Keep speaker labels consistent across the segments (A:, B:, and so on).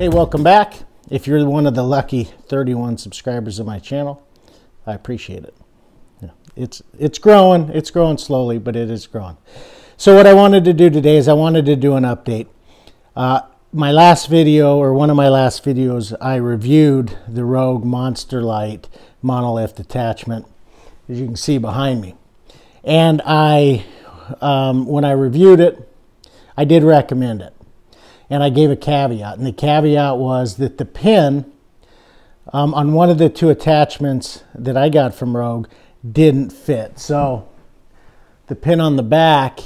A: Hey, welcome back. If you're one of the lucky 31 subscribers of my channel, I appreciate it. Yeah, it's growing slowly, but it is growing. So what I wanted to do today is I wanted to do an update. My last video, or one of my last videos, I reviewed the Rogue Monster Lite Monolift attachment, as you can see behind me. And when I reviewed it, I did recommend it. And I gave a caveat. And the caveat was that the pin on one of the two attachments that I got from Rogue didn't fit. So the pin on the back,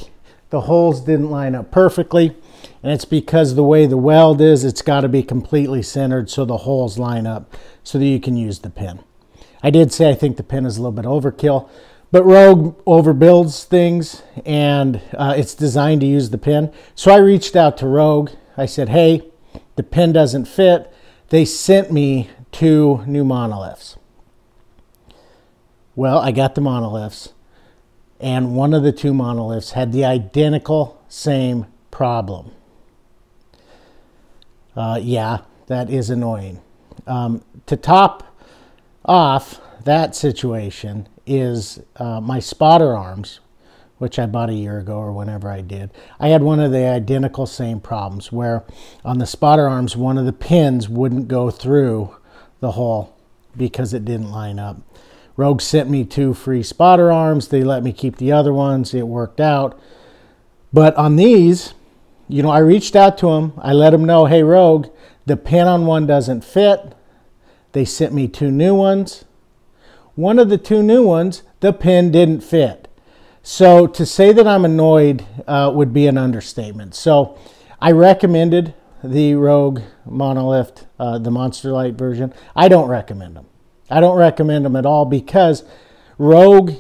A: the holes didn't line up perfectly. And it's because the way the weld is, it's got to be completely centered so the holes line up so that you can use the pin. I did say I think the pin is a little bit overkill, but Rogue overbuilds things and it's designed to use the pin. So I reached out to Rogue. I said, hey, the pin doesn't fit. They sent me 2 new monolifts. Well, I got the monolifts, and one of the 2 monolifts had the identical same problem. Yeah, that is annoying. To top off that situation is my spotter arms, which I bought a year ago or whenever I did. I had one of the identical same problems where on the spotter arms, one of the pins wouldn't go through the hole because it didn't line up. Rogue sent me 2 free spotter arms. They let me keep the other ones. It worked out. But on these, you know, I reached out to them. I let them know, hey, Rogue, the pin on one doesn't fit. They sent me 2 new ones. One of the 2 new ones, the pin didn't fit. So to say that I'm annoyed would be an understatement. So I recommended the Rogue Monolift, the Monster Lite version. I don't recommend them. I don't recommend them at all because Rogue,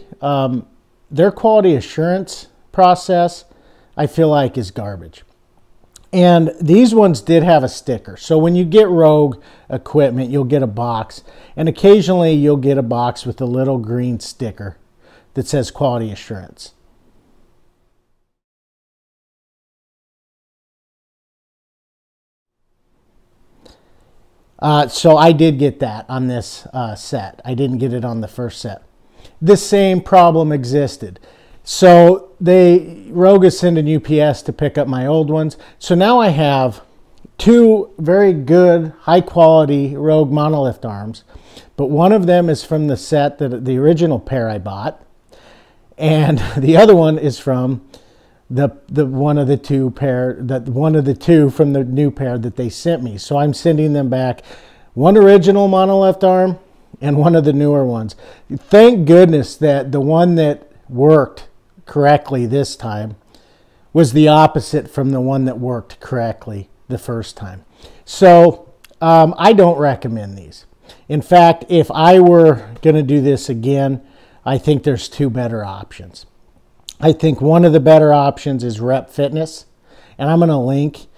A: their quality assurance process, I feel like is garbage. And these ones did have a sticker. So when you get Rogue equipment, you'll get a box. And occasionally you'll get a box with a little green sticker that says quality assurance. So I did get that on this set. I didn't get it on the first set. The same problem existed. So Rogue is sending UPS to pick up my old ones. So now I have 2 very good, high quality Rogue Monolift arms. But one of them is from the set, that the original pair I bought. And the other one is from one of the 2 from the new pair that they sent me. So I'm sending them back, one original Monolift arm and one of the newer ones. Thank goodness that the one that worked correctly this time was the opposite from the one that worked correctly the first time. So I don't recommend these. In fact, if I were going to do this again, I think there's 2 better options. I think one of the better options is Rep Fitness, and I'm going to link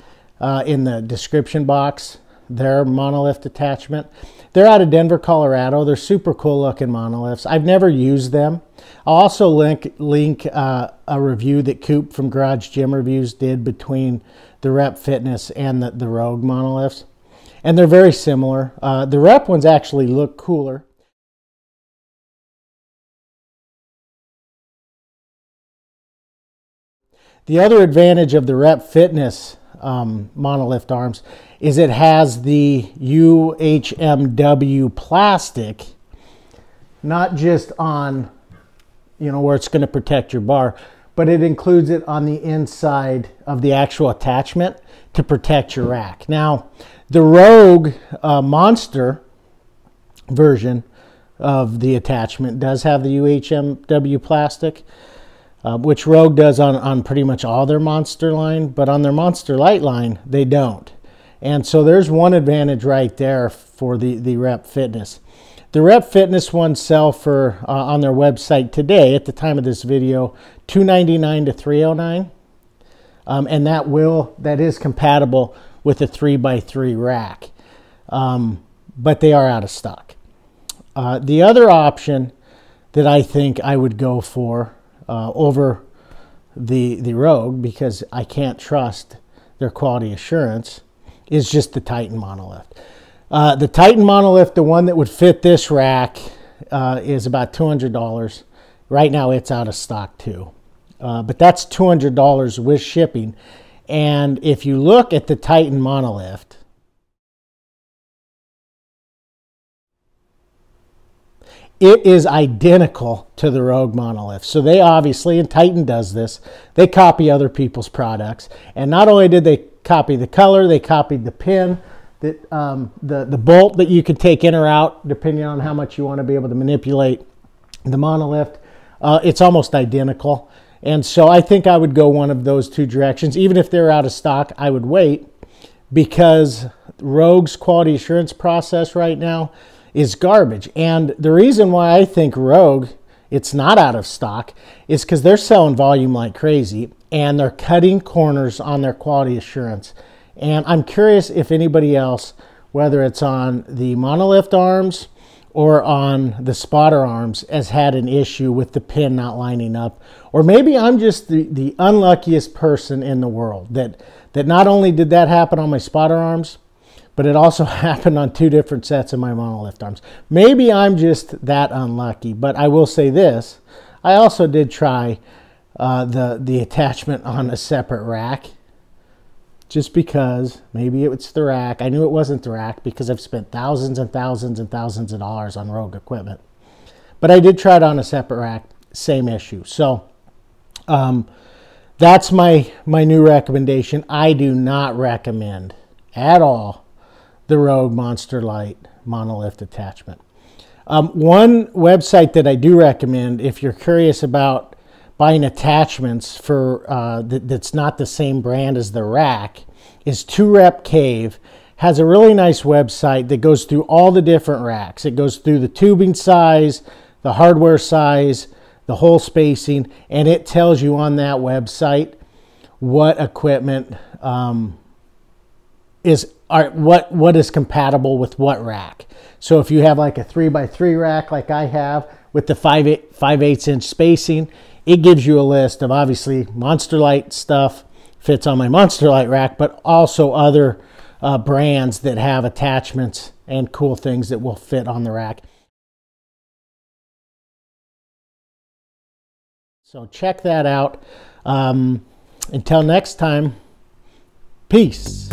A: in the description box their Monolift attachment. They're out of Denver, Colorado. They're super cool looking monolifts. I've never used them. I'll also link a review that Coop from Garage Gym Reviews did between the Rep Fitness and the Rogue monolifts, and they're very similar. The Rep ones actually look cooler. The other advantage of the Rep Fitness Monolift arms is it has the UHMW plastic, not just on, you know, where it's going to protect your bar, but it includes it on the inside of the actual attachment to protect your rack. Now, the Rogue Monster version of the attachment does have the UHMW plastic, which Rogue does on pretty much all their Monster line, but on their Monster Lite line, they don't. And so there's one advantage right there for the Rep Fitness. The Rep Fitness ones sell for, on their website today, at the time of this video, $299 to $309. And that is compatible with a 3x3 rack. But they are out of stock. The other option that I think I would go for over the Rogue, because I can't trust their quality assurance, is just the Titan Monolift. The Titan Monolift, the one that would fit this rack, is about $200. Right now it's out of stock too. But that's $200 with shipping. And if you look at the Titan Monolift, it is identical to the Rogue Monolift. So they obviously, and Titan does this, they copy other people's products. And not only did they copy the color, they copied the pin, that the bolt that you could take in or out, depending on how much you want to be able to manipulate the Monolift. It's almost identical. And so I think I would go one of those two directions. Even if they're out of stock, I would wait, because Rogue's quality assurance process right now is garbage. And the reason why I think Rogue, it's not out of stock, is because they're selling volume like crazy and they're cutting corners on their quality assurance. And I'm curious if anybody else, whether it's on the Monolift arms or on the spotter arms, has had an issue with the pin not lining up. Or maybe I'm just the unluckiest person in the world, that not only did that happen on my spotter arms, but it also happened on 2 different sets of my Monolift arms. Maybe I'm just that unlucky, but I will say this. I also did try the attachment on a separate rack, just because maybe it's the rack. I knew it wasn't the rack because I've spent thousands and thousands and thousands of dollars on Rogue equipment. But I did try it on a separate rack, same issue. So that's my new recommendation. I do not recommend at all the Rogue Monster Lite Monolift attachment. One website that I do recommend, if you're curious about buying attachments for that's not the same brand as the rack, is 2Rep Cave. Has a really nice website that goes through all the different racks. It goes through the tubing size, the hardware size, the hole spacing, and it tells you on that website what equipment what is compatible with what rack. So if you have like a 3x3 rack like I have with the 5/8 inch spacing, it gives you a list of, obviously, Monster Lite stuff fits on my Monster Lite rack, but also other brands that have attachments and cool things that will fit on the rack. So check that out. Until next time, peace.